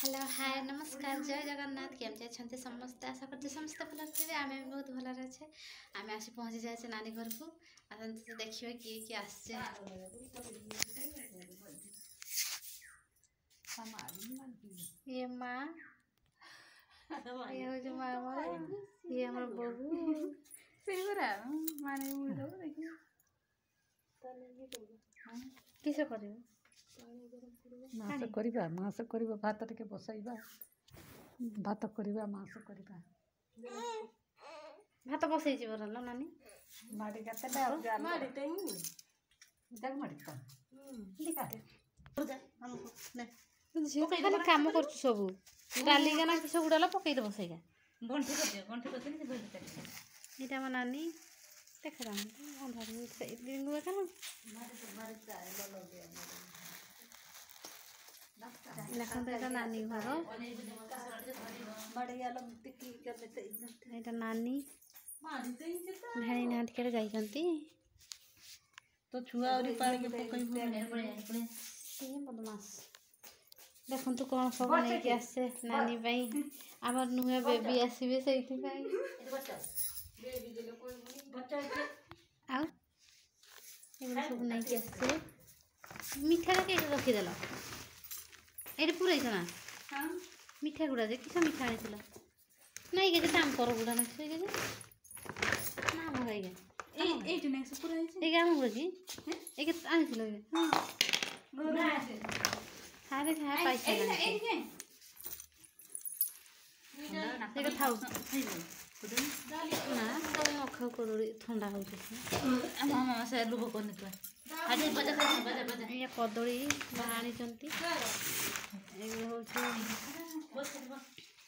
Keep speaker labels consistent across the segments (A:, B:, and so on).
A: hello hi नमस्कार जय जगन्नाथ केमती अच्छा समस्ते आशा करते समस्ते भल थे आम भी बहुत भल अच्छे आम आसी पहुँची जाए नानी घर को आसते देखिए किए किए आसचे ये माँ ये हूँ माँ ये हमारा बहू किस कर
B: मास करवा भात टे बसैबा भात करवा मास करवा
A: भात बसई बरल नानी
B: माड़ी के
A: झील तो खाली काम कर सब डाली गाना कि सब डाल पकईद बसईगा यहाँ मो नानी देखा देखते नानी घर यहाँ नानी भेणी नाथ के जाइछंती
B: तो छुआ
A: बदमाश देखु कौन सब नहीं आसे नानी आमर नुआ बेबी आसबे से सब नहीं आसे मिठा के रखीदेल ये पूरे ना मिठा गुड़ा किस मिठा आनी नहीं के दाम कर गुड़ा ना आम गुड़ा आम गुड़ा कि आनी पैसा ठंडा हो कदली आनी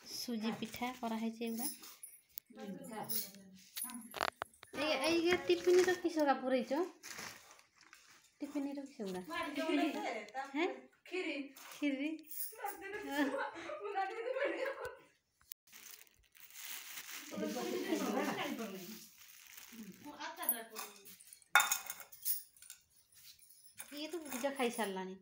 A: सुजी पिठा कराई टिफिन तो किस पुरैच टिफिन किस गुड़ा खीरी ये तो पूजा खाई सारानी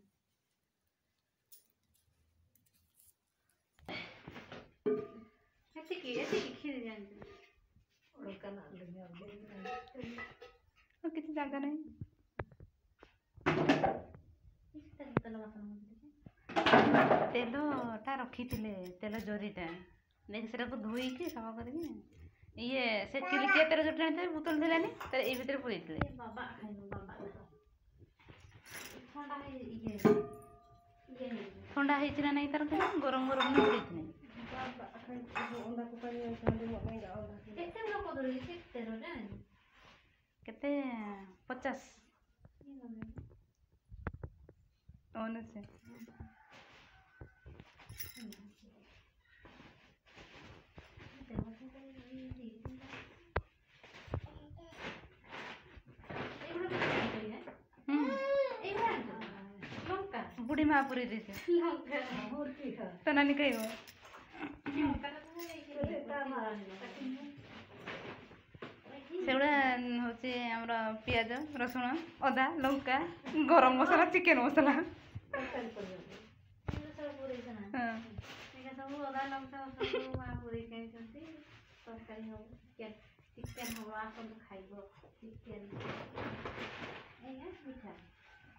A: किसी जगह नहीं तेलटा रखी तेल जोरीटा नहीं से धोईकी सफा कर ये से किलिकिया तेल जो टाणी बोतल देलानी तर ये भितर पूरे ठंडा है ना नहीं तार गरम गरम नहीं केते 50 से बुढ़ी माँ पूरी देते तो नानी कही सेगुड़ा हूँ पियाज रसुण अदा लंका गरम मसला चिकेन मसला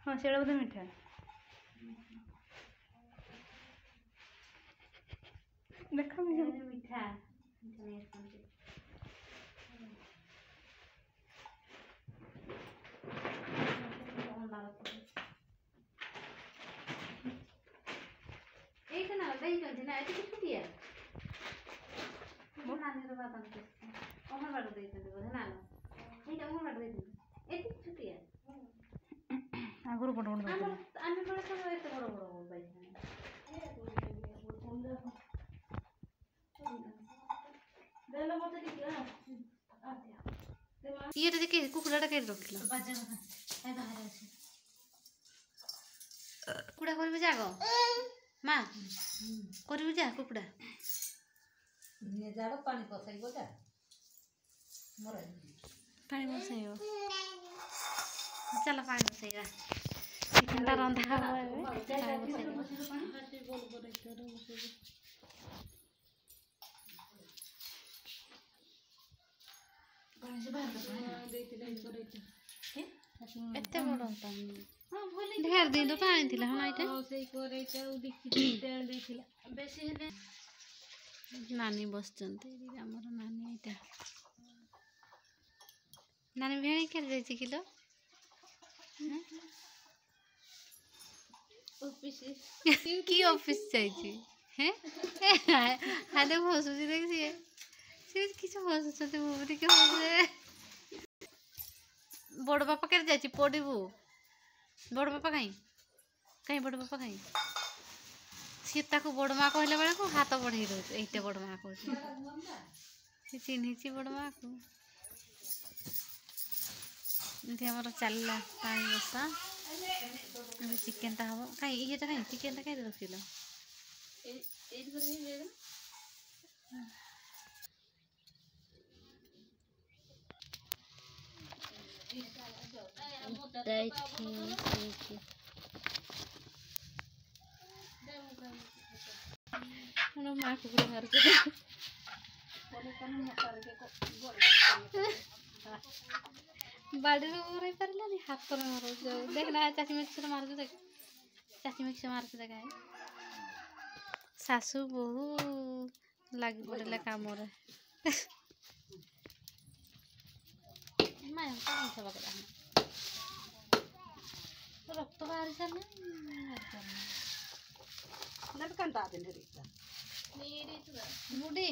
A: हाँ से बोधे मीठा देखा मीठा आगुरी बड़ बड़ ये कुकुड़ा के रखिल कुकुड़ा कर जाग माँ कर जा कुकुड़ा
B: पानी बसैब
A: पानी बसैब चल पानी बसैबा ଚିକେନଟା ରନ୍ଧା ହବ ଏବେ ଚିକେନଟା ଏତେ ବଡ଼ ଢେର ଦିନ ତ ଆଣିଥିଲା ହଁ ଏଇଟା ନାନୀ ବସିଛନ୍ତି ଆମର ନାନୀ ଏଇଟା ନାନୀ ଭେଣି କେତେ ଯାଇଛି କିଲୋ କି ଅଫିସ ଯାଇଛି ହାତେ ହସୁଛି ଦେଖି ସିଏ କିଛି ହସୁଛନ୍ତି ମୁଁ ଟିକେ ହସେ ବଡ଼ ବାପା କେତେ ଯାଇଛି ପଡ଼ିବୁ ବଡ଼ ବାପା କାହିଁ ବଡ଼ ବାପା କାହିଁ ସିଏ ତାକୁ ବଡ଼ ମା କହିଲା ବେଳକୁ ହାତ ବଢ଼େଇ ଦେଉଛି ଏଇଟା ବଡ଼ ମା କହୁଛି ସେ ଚିହ୍ନିଛି ବଡ଼ ମାକୁ ଏମିତି ଆମର ଚାଲିଲା ପାଣି ବସା ଏବେ ଚିକେନଟା ହବ କାହିଁ ଇଏଟା କାହିଁ ଚିକେନଟା କାହିଁ ରଖିଲ ମା କୁକୁର ମାରୁଛି ବାଡ଼ିରୁ ରହି ପାରିଲାନି ହାତରେ ମାରୁଛ ଦେଖ ନା ଚାଷୀ ମିକ୍ସରେ ମାରୁଛୁ ଦେଖ ଚାଷୀ ମିକ୍ସ ମାରୁଛୁ ଦେଖ ଶାଶୁ ବୋହୂ ଲାଗି ପଡ଼ିଲେ କାମରେ ରକ୍ତ ବାହାରି ସାରିଲାନି ବୁଢ଼ୀ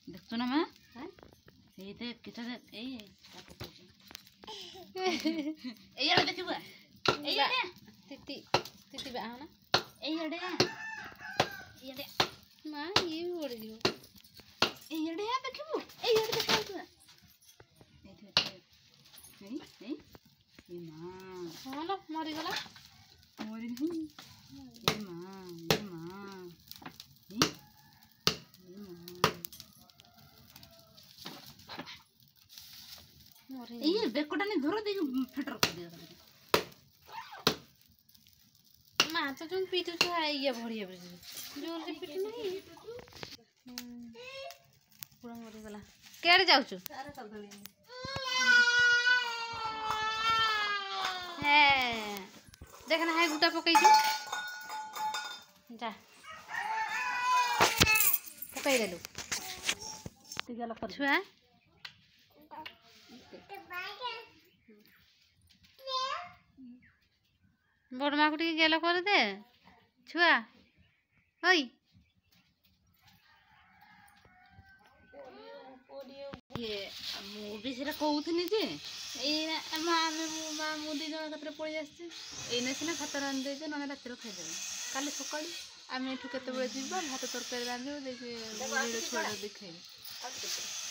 B: ଦେଖୁ ନା ମା ଏଇ ଦେখ କିଟା ଦେখ ଏଇଆଡ଼େ ଦେଖିବୁ ଏଇଆଡ଼େ
A: ତିତି ବାହା ନା
B: ଏଇଆଡ଼େ
A: ମା ଇଏ ବି ପଡ଼ିଯିବ
B: ଏଇଆଡ଼େ ଦେଖିବୁ ଏଇଆଡ଼େ ଦେଖାଉଛୁ
A: ହଁ ଲୋ ମରିଗଲା
B: ये बेकोटा ने धरो देख फटर कर दिया
A: मां तो तुम पीटू तो है ये भड़िया जोर से पीटू नहीं पूरा मरी गला केड़े जाऊ छु हे देखना है गुटा पकई छु जा पकई देलु तिगला कर छुआ बड़ माँ को टी गेल कर दे छुआ ओई
B: ये मुभी से कहूनी जे माँ मुदी जन कतरे पड़े आसचे एने सीना भात रांधि दे ना रात खाईदे काली सका आम एठू के भात तरकारी रांधे छुआ देखे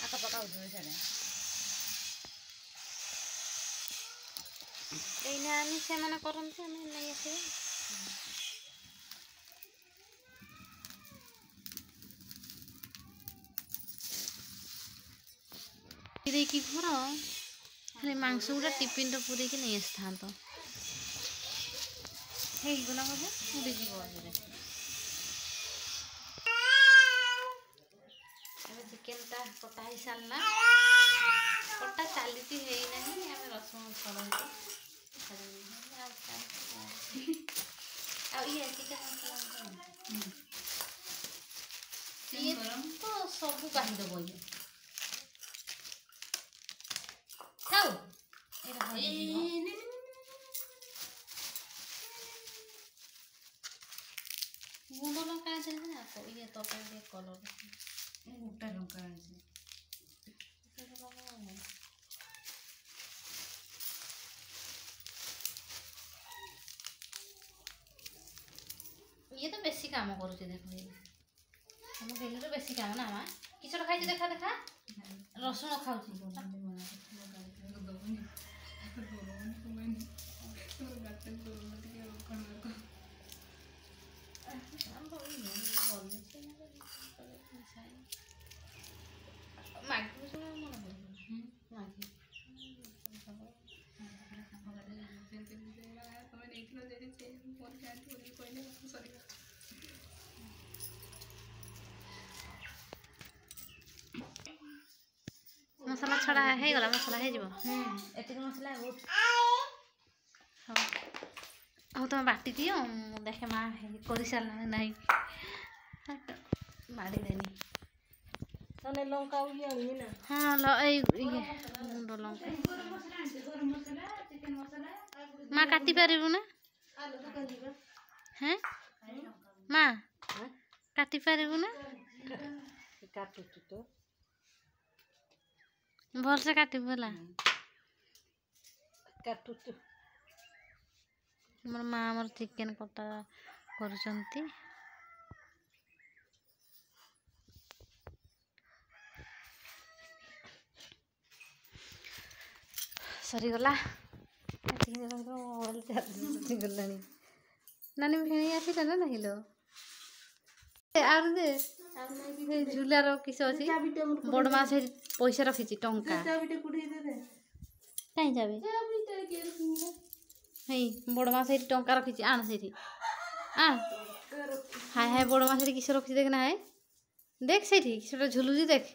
B: आखपाख
A: एइना आनी से माने करनते आनी नहीं आसे इदे की घर खाली मांस गुड़ा टिफिन रे पूरे के नहीं आस्थान तो हे गुना बाबू पूरे जीव आरे अबे चिकन ता कटा ही सालना कटा चालीती है नहीं हमें रसुन सलंती ये तो सब कहीं दब ये गुंड लंका ये तरकारी कलर
B: गोटा लंका
A: ये तो बेसी काम करुचे देख हम डेली तो बेसी काम ना माँ किस खाई देखा देखा रसुण खाऊ मसला छड़ा है गला मसला है जीव
B: एतिक मसला बहुत
A: हो तुम बाटी दियो देखे माँ कर सारा नहीं बाड़ी देनी
B: तने लंका उली आनी ना
A: हाँ ये मुंड लंका माँ काटी पारू ना हैं माँ काटी पारू ना
B: काटुचु तो
A: भल से काटी बोला
B: काटुचु
A: मोर माँ मोर चिकेन कटा करुचंती सरीगला गलानी नानी भेणी आसिला ना नहीं लो आर दे झुलार किस अच्छी बड़ माँ से पैसा रखी टंका कहीं जाबे हई बड़ माँ से टंका रखी आन से आन हाय हाय बड़ माँ से किस रखी देख ना है देख से झुलुची देख